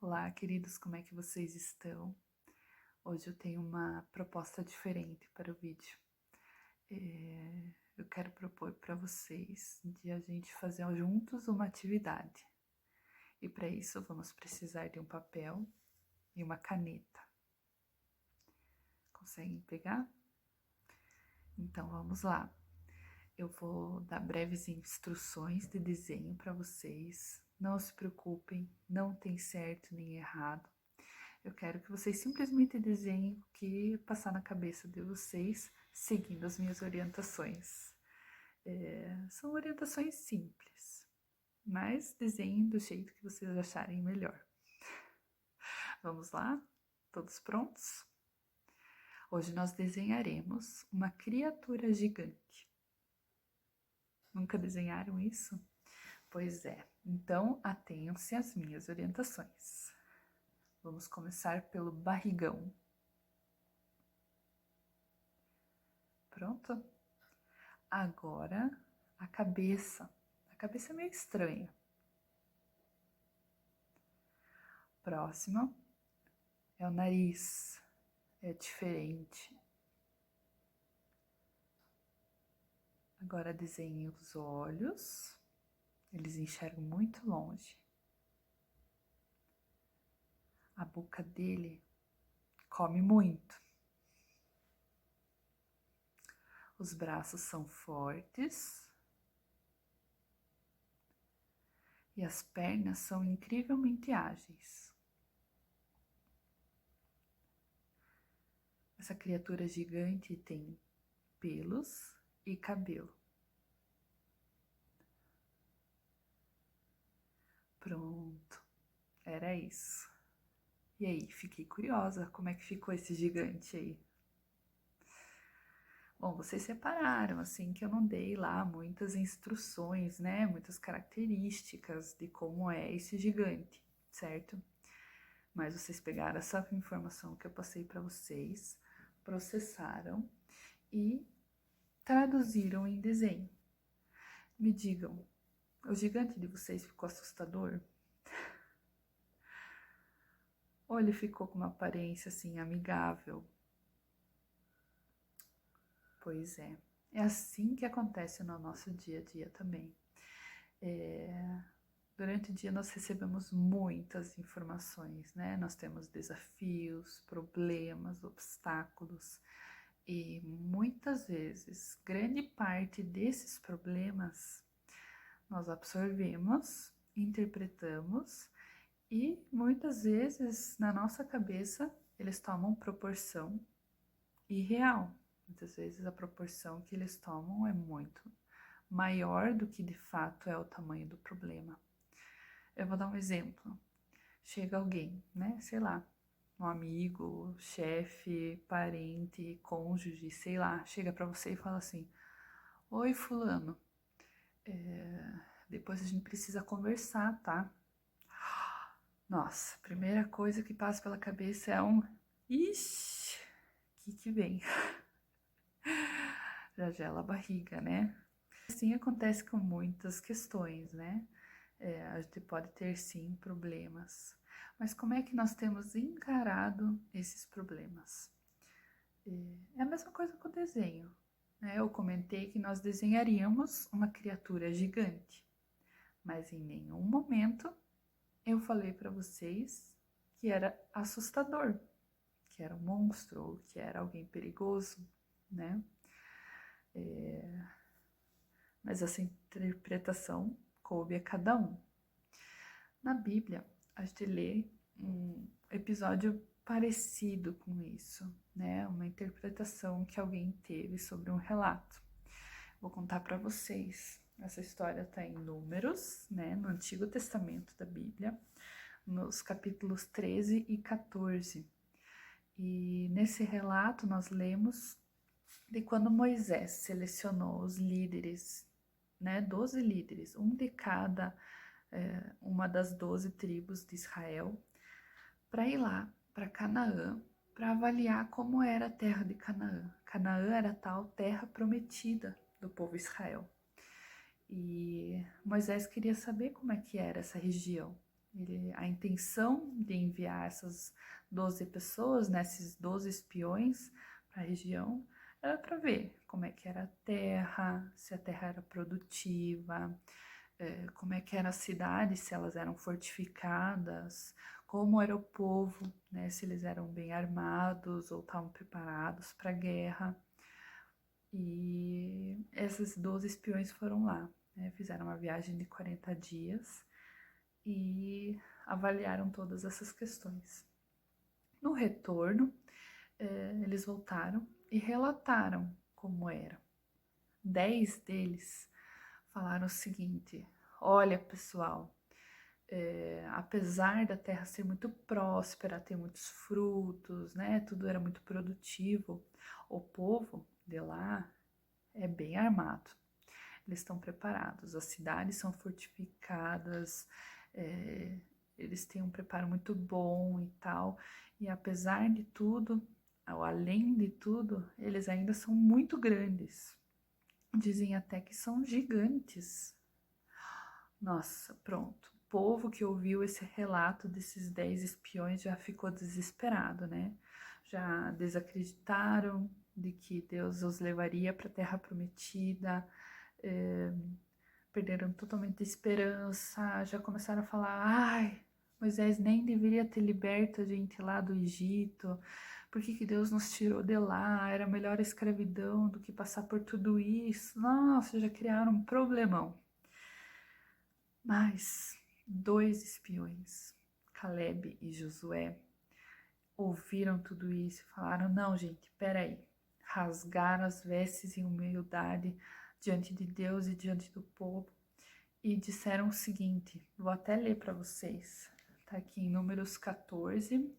Olá, queridos, como é que vocês estão? Hoje eu tenho uma proposta diferente para o vídeo. Eu quero propor para vocês de a gente fazer juntos uma atividade. E para isso vamos precisar de um papel e uma caneta. Conseguem pegar? Então vamos lá. Eu vou dar breves instruções de desenho para vocês. Não se preocupem, não tem certo nem errado. Eu quero que vocês simplesmente desenhem o que passar na cabeça de vocês, seguindo as minhas orientações. São orientações simples, mas desenhem do jeito que vocês acharem melhor. Vamos lá? Todos prontos? Hoje nós desenharemos uma criatura gigante. Nunca desenharam isso? Pois é, então atenham-se às minhas orientações. Vamos começar pelo barrigão. Pronto? Agora, a cabeça. A cabeça é meio estranha. Próximo é o nariz. É diferente. Agora desenhe os olhos. Eles enxergam muito longe. A boca dele come muito. Os braços são fortes. E as pernas são incrivelmente ágeis. Essa criatura gigante tem pelos e cabelo. Pronto, era isso. E aí, fiquei curiosa, como é que ficou esse gigante aí? Bom, vocês separaram, assim, que eu não dei lá muitas instruções, né? Muitas características de como é esse gigante, certo? Mas vocês pegaram essa informação que eu passei para vocês, processaram e traduziram em desenho. Me digam, o gigante de vocês ficou assustador? Ou ele ficou com uma aparência assim amigável? Pois é, é assim que acontece no nosso dia a dia também. Durante o dia nós recebemos muitas informações, né? Nós temos desafios, problemas, obstáculos e muitas vezes, grande parte desses problemas nós absorvemos, interpretamos e muitas vezes na nossa cabeça eles tomam proporção irreal. Muitas vezes a proporção que eles tomam é muito maior do que de fato é o tamanho do problema. Eu vou dar um exemplo. Chega alguém, né, sei lá, um amigo, chefe, parente, cônjuge, sei lá, chega pra você e fala assim: oi, fulano, depois a gente precisa conversar, tá? Nossa, a primeira coisa que passa pela cabeça é um ixi, que vem? Já gela a barriga, né? Assim acontece com muitas questões, né? A gente pode ter sim problemas, mas como é que nós temos encarado esses problemas? É a mesma coisa com o desenho, né? Eu comentei que nós desenharíamos uma criatura gigante, mas em nenhum momento eu falei para vocês que era assustador, que era um monstro ou que era alguém perigoso, né? Mas essa interpretação coube a cada um. Na Bíblia, a gente lê um episódio parecido com isso, né? Uma interpretação que alguém teve sobre um relato. Vou contar para vocês. Essa história está em Números, né? No Antigo Testamento da Bíblia, nos capítulos 13 e 14. E nesse relato nós lemos de quando Moisés selecionou os líderes, né? 12 líderes, um de cada uma das 12 tribos de Israel, para ir lá para Canaã, para avaliar como era a terra de Canaã. Canaã era a tal terra prometida do povo Israel. E Moisés queria saber como é que era essa região. A intenção de enviar essas 12 pessoas, né, esses 12 espiões para a região, era para ver como é que era a terra, se a terra era produtiva, como é que era a cidade, se elas eram fortificadas, como era o povo, né, se eles eram bem armados ou estavam preparados para a guerra. E esses 12 espiões foram lá, né, fizeram uma viagem de 40 dias e avaliaram todas essas questões. No retorno, eles voltaram e relataram como era. 10 deles falaram o seguinte: olha, pessoal, apesar da terra ser muito próspera, ter muitos frutos, né, tudo era muito produtivo, o povo de lá é bem armado. Eles estão preparados, as cidades são fortificadas, eles têm um preparo muito bom e tal, e apesar de tudo, ou além de tudo, eles ainda são muito grandes. Dizem até que são gigantes. Nossa, pronto. O povo que ouviu esse relato desses 10 espiões já ficou desesperado, né? Já desacreditaram de que Deus os levaria para a Terra Prometida, perderam totalmente a esperança, já começaram a falar: ai, Moisés nem deveria ter liberto a gente lá do Egito, por que Deus nos tirou de lá? Era melhor a escravidão do que passar por tudo isso. Nossa, já criaram um problemão. Mas 2 espiões, Caleb e Josué, ouviram tudo isso e falaram: não, gente, peraí. Rasgaram as vestes em humildade diante de Deus e diante do povo e disseram o seguinte, vou até ler para vocês, tá aqui em Números 14,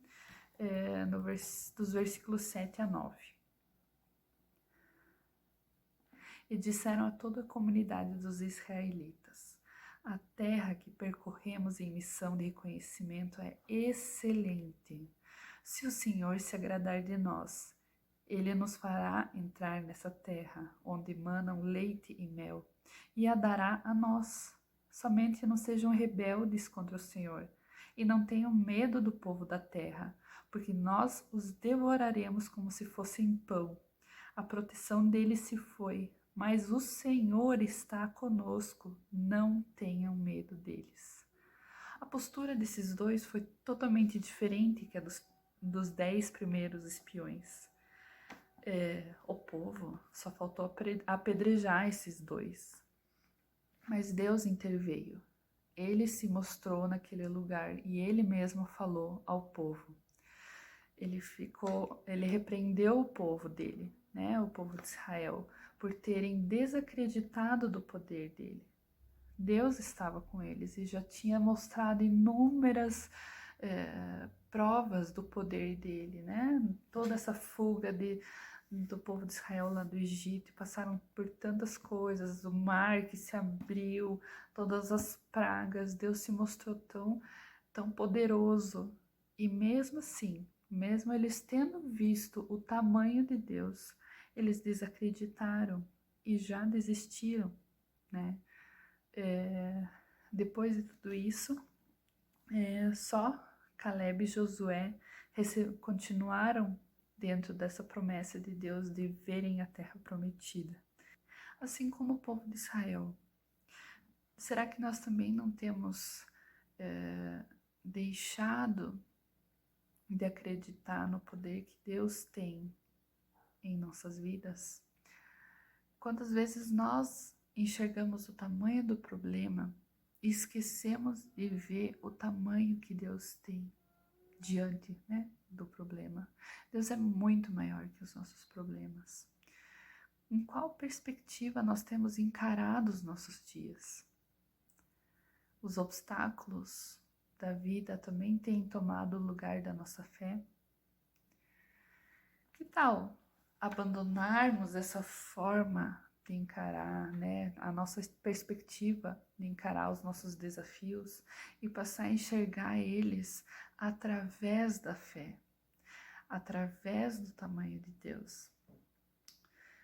dos versículos 7 a 9. E disseram a toda a comunidade dos israelitas: a terra que percorremos em missão de reconhecimento é excelente. Se o Senhor se agradar de nós, Ele nos fará entrar nessa terra, onde manam leite e mel, e a dará a nós. Somente não sejam rebeldes contra o Senhor, e não tenham medo do povo da terra, porque nós os devoraremos como se fossem pão. A proteção deles se foi, mas o Senhor está conosco, não tenham medo deles. A postura desses dois foi totalmente diferente que a dos 10 primeiros espiões. O povo só faltou apedrejar esses dois. Mas Deus interveio. Ele se mostrou naquele lugar e ele mesmo falou ao povo. Ele repreendeu o povo dele, né, o povo de Israel, por terem desacreditado do poder dele. Deus estava com eles e já tinha mostrado inúmeras provas do poder dele, né? Toda essa fuga do povo de Israel lá do Egito, passaram por tantas coisas, o mar que se abriu, todas as pragas, Deus se mostrou tão poderoso. E mesmo assim, mesmo eles tendo visto o tamanho de Deus, eles desacreditaram e já desistiram, né? Depois de tudo isso, só Caleb e Josué continuaram dentro dessa promessa de Deus de verem a terra prometida. Assim como o povo de Israel. Será que nós também não temos deixado de acreditar no poder que Deus tem em nossas vidas? Quantas vezes nós enxergamos o tamanho do problema e esquecemos de ver o tamanho que Deus tem diante, né, do problema. Deus é muito maior que os nossos problemas. Em qual perspectiva nós temos encarado os nossos dias? Os obstáculos da vida também têm tomado o lugar da nossa fé? Que tal abandonarmos essa forma de encarar, né, a nossa perspectiva de encarar os nossos desafios e passar a enxergar eles através da fé, através do tamanho de Deus?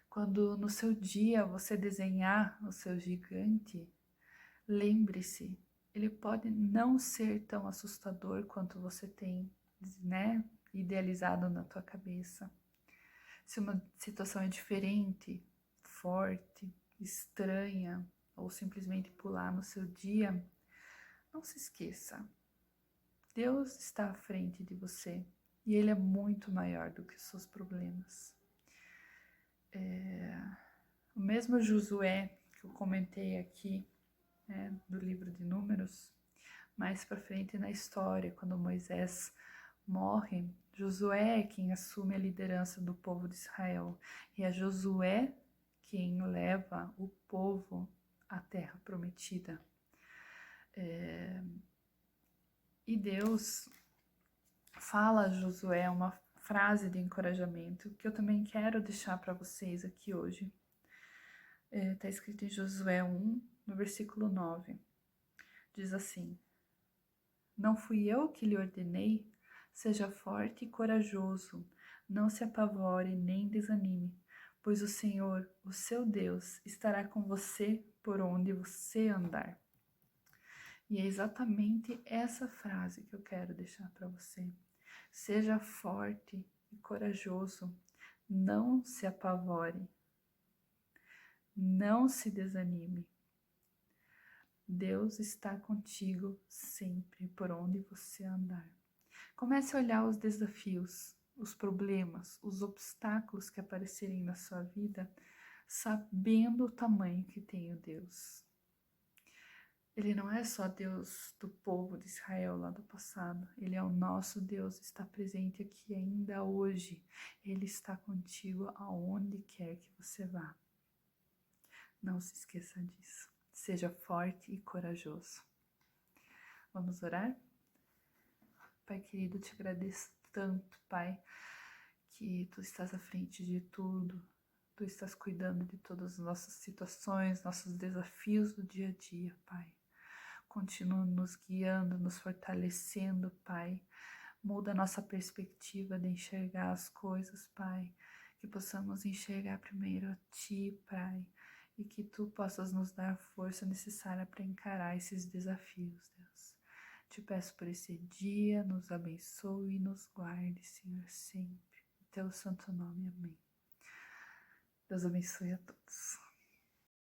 Quando no seu dia você desenhar o seu gigante, lembre-se ele pode não ser tão assustador quanto você tem, né, idealizado na tua cabeça. Se uma situação é diferente, forte, estranha, ou simplesmente pular no seu dia, não se esqueça. Deus está à frente de você e Ele é muito maior do que os seus problemas. O mesmo Josué que eu comentei aqui, né, do livro de Números, mais para frente na história, quando Moisés morre, Josué é quem assume a liderança do povo de Israel e é Josué quem leva o povo à terra prometida. E Deus fala a Josué uma frase de encorajamento que eu também quero deixar para vocês aqui hoje. Está escrito em Josué 1, no versículo 9. Diz assim: Não fui eu que lhe ordenei? Seja forte e corajoso, não se apavore nem desanime, pois o Senhor, o seu Deus, estará com você por onde você andar. E é exatamente essa frase que eu quero deixar para você. Seja forte e corajoso, não se apavore, não se desanime. Deus está contigo sempre por onde você andar. Comece a olhar os desafios, os problemas, os obstáculos que aparecerem na sua vida, sabendo o tamanho que tem o Deus. Ele não é só Deus do povo de Israel lá do passado. Ele é o nosso Deus, está presente aqui ainda hoje. Ele está contigo aonde quer que você vá. Não se esqueça disso. Seja forte e corajoso. Vamos orar? Pai querido, eu te agradeço tanto, Pai, que Tu estás à frente de tudo. Tu estás cuidando de todas as nossas situações, nossos desafios do dia a dia, Pai. Continua nos guiando, nos fortalecendo, Pai. Muda a nossa perspectiva de enxergar as coisas, Pai. Que possamos enxergar primeiro a Ti, Pai. E que Tu possas nos dar a força necessária para encarar esses desafios, Deus. Te peço por esse dia, nos abençoe e nos guarde, Senhor, sempre. Em Teu santo nome, amém. Deus abençoe a todos.